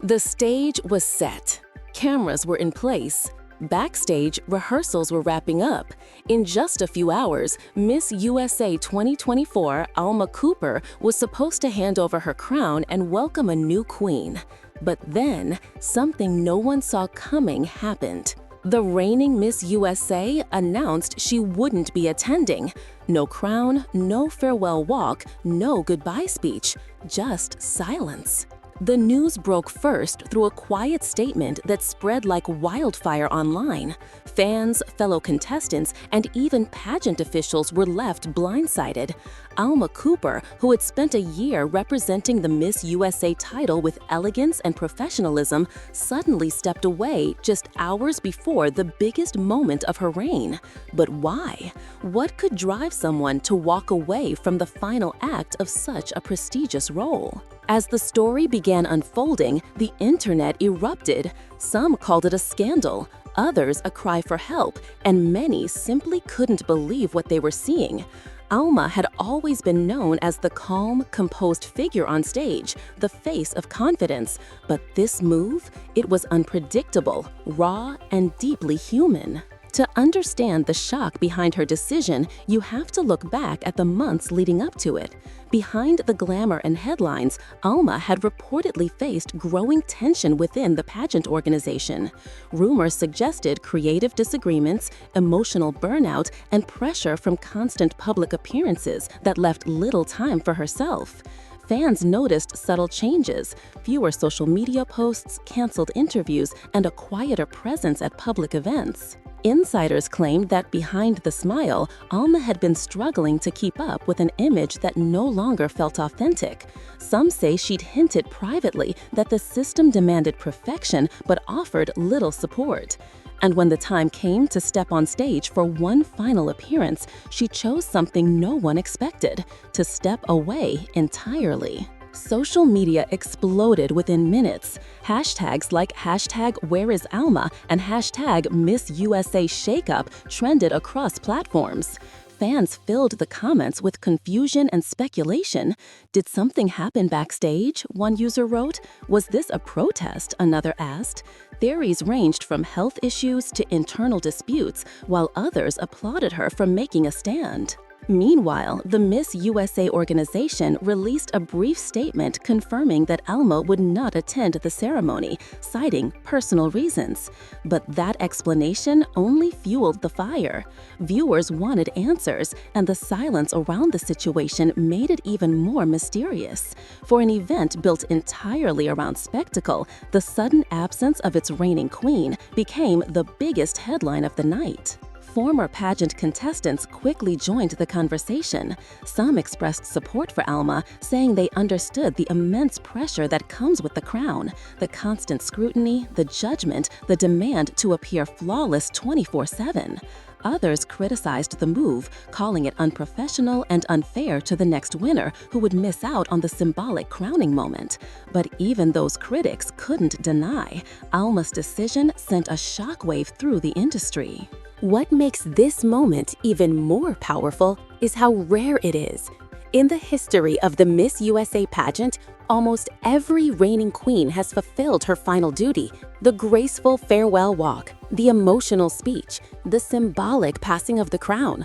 The stage was set. Cameras were in place. Backstage, rehearsals were wrapping up. In just a few hours, Miss USA 2024 Alma Cooper was supposed to hand over her crown and welcome a new queen. But then, something no one saw coming happened. The reigning Miss USA announced she wouldn't be attending. No crown, no farewell walk, no goodbye speech, just silence. The news broke first through a quiet statement that spread like wildfire online. Fans, fellow contestants, and even pageant officials were left blindsided. Alma Cooper, who had spent a year representing the Miss USA title with elegance and professionalism, suddenly stepped away just hours before the biggest moment of her reign. But why? What could drive someone to walk away from the final act of such a prestigious role? As the story began unfolding, the internet erupted. Some called it a scandal, others a cry for help, and many simply couldn't believe what they were seeing. Alma had always been known as the calm, composed figure on stage, the face of confidence. But this move, it was unpredictable, raw, and deeply human. To understand the shock behind her decision, you have to look back at the months leading up to it. Behind the glamour and headlines, Alma had reportedly faced growing tension within the pageant organization. Rumors suggested creative disagreements, emotional burnout, and pressure from constant public appearances that left little time for herself. Fans noticed subtle changes, fewer social media posts, canceled interviews, and a quieter presence at public events. Insiders claimed that behind the smile, Alma had been struggling to keep up with an image that no longer felt authentic. Some say she'd hinted privately that the system demanded perfection but offered little support. And when the time came to step on stage for one final appearance, she chose something no one expected: to step away entirely. Social media exploded within minutes. Hashtags like #WhereIsAlma and #MissUSAShakeup trended across platforms. Fans filled the comments with confusion and speculation. Did something happen backstage? One user wrote. Was this a protest? Another asked. Theories ranged from health issues to internal disputes, while others applauded her for making a stand. Meanwhile, the Miss USA organization released a brief statement confirming that Alma would not attend the ceremony, citing personal reasons. But that explanation only fueled the fire. Viewers wanted answers, and the silence around the situation made it even more mysterious. For an event built entirely around spectacle, the sudden absence of its reigning queen became the biggest headline of the night. Former pageant contestants quickly joined the conversation. Some expressed support for Alma, saying they understood the immense pressure that comes with the crown, the constant scrutiny, the judgment, the demand to appear flawless 24/7. Others criticized the move, calling it unprofessional and unfair to the next winner who would miss out on the symbolic crowning moment. But even those critics couldn't deny Alma's decision sent a shockwave through the industry. What makes this moment even more powerful is how rare it is. In the history of the Miss USA pageant, almost every reigning queen has fulfilled her final duty: the graceful farewell walk, the emotional speech, the symbolic passing of the crown.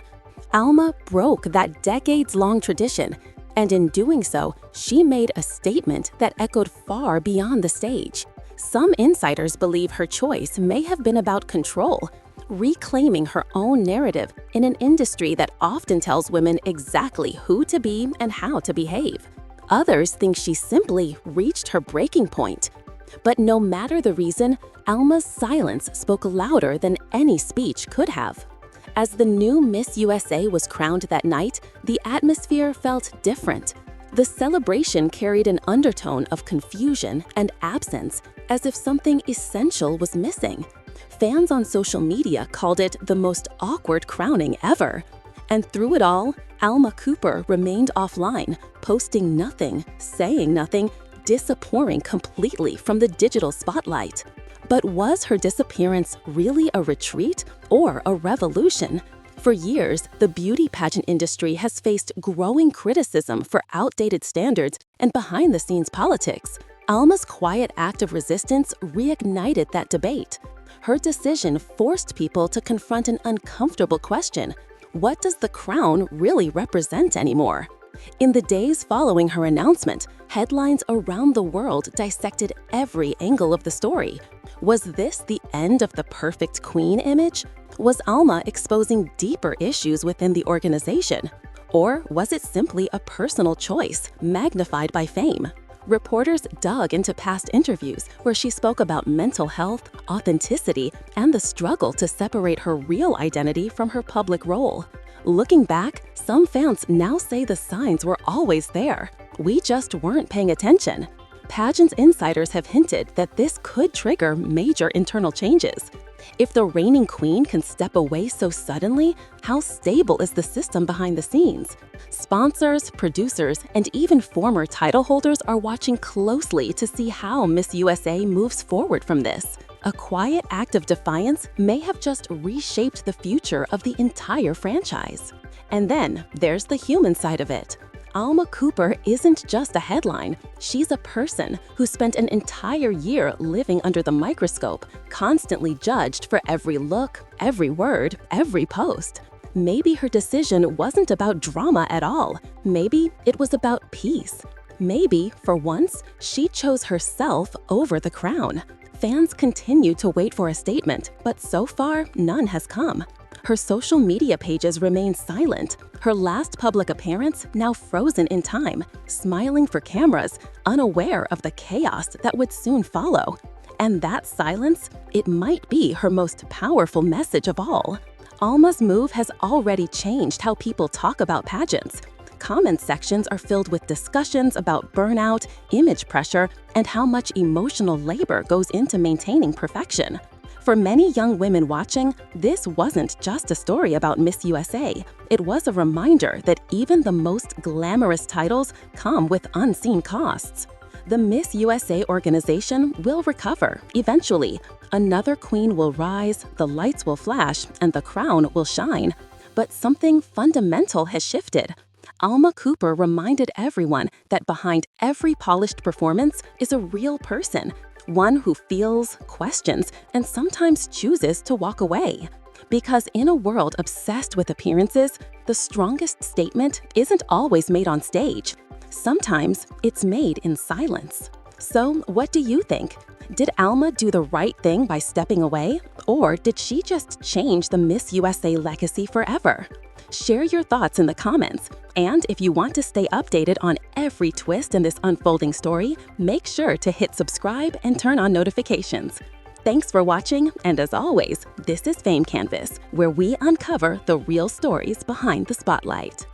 Alma broke that decades-long tradition, and in doing so, she made a statement that echoed far beyond the stage. Some insiders believe her choice may have been about control, reclaiming her own narrative in an industry that often tells women exactly who to be and how to behave. Others think she simply reached her breaking point. But no matter the reason, Alma's silence spoke louder than any speech could have. As the new Miss USA was crowned that night, the atmosphere felt different. The celebration carried an undertone of confusion and absence, as if something essential was missing. Fans on social media called it the most awkward crowning ever. And through it all, Alma Cooper remained offline, posting nothing, saying nothing, disappearing completely from the digital spotlight. But was her disappearance really a retreat or a revolution? For years, the beauty pageant industry has faced growing criticism for outdated standards and behind-the-scenes politics. Alma's quiet act of resistance reignited that debate. Her decision forced people to confront an uncomfortable question: what does the crown really represent anymore? In the days following her announcement, headlines around the world dissected every angle of the story. Was this the end of the perfect queen image? Was Alma exposing deeper issues within the organization? Or was it simply a personal choice, magnified by fame? Reporters dug into past interviews where she spoke about mental health, authenticity, and the struggle to separate her real identity from her public role. Looking back, some fans now say the signs were always there. We just weren't paying attention. Pageant insiders have hinted that this could trigger major internal changes. If the reigning queen can step away so suddenly, how stable is the system behind the scenes? Sponsors, producers, and even former title holders are watching closely to see how Miss USA moves forward from this. A quiet act of defiance may have just reshaped the future of the entire franchise. And then there's the human side of it. Alma Cooper isn't just a headline. She's a person who spent an entire year living under the microscope, constantly judged for every look, every word, every post. Maybe her decision wasn't about drama at all. Maybe it was about peace. Maybe, for once, she chose herself over the crown. Fans continue to wait for a statement, but so far, none has come. Her social media pages remain silent, her last public appearance now frozen in time, smiling for cameras, unaware of the chaos that would soon follow. And that silence, it might be her most powerful message of all. Alma's move has already changed how people talk about pageants. Comment sections are filled with discussions about burnout, image pressure, and how much emotional labor goes into maintaining perfection. For many young women watching, this wasn't just a story about Miss USA. It was a reminder that even the most glamorous titles come with unseen costs. The Miss USA organization will recover, eventually. Another queen will rise, the lights will flash, and the crown will shine. But something fundamental has shifted. Alma Cooper reminded everyone that behind every polished performance is a real person, one who feels, questions, and sometimes chooses to walk away. Because in a world obsessed with appearances, the strongest statement isn't always made on stage. Sometimes it's made in silence. So, what do you think? Did Alma do the right thing by stepping away? Or did she just change the Miss USA legacy forever? Share your thoughts in the comments. And if you want to stay updated on every twist in this unfolding story, make sure to hit subscribe and turn on notifications. Thanks for watching, and as always, this is Fame Canvas, where we uncover the real stories behind the spotlight.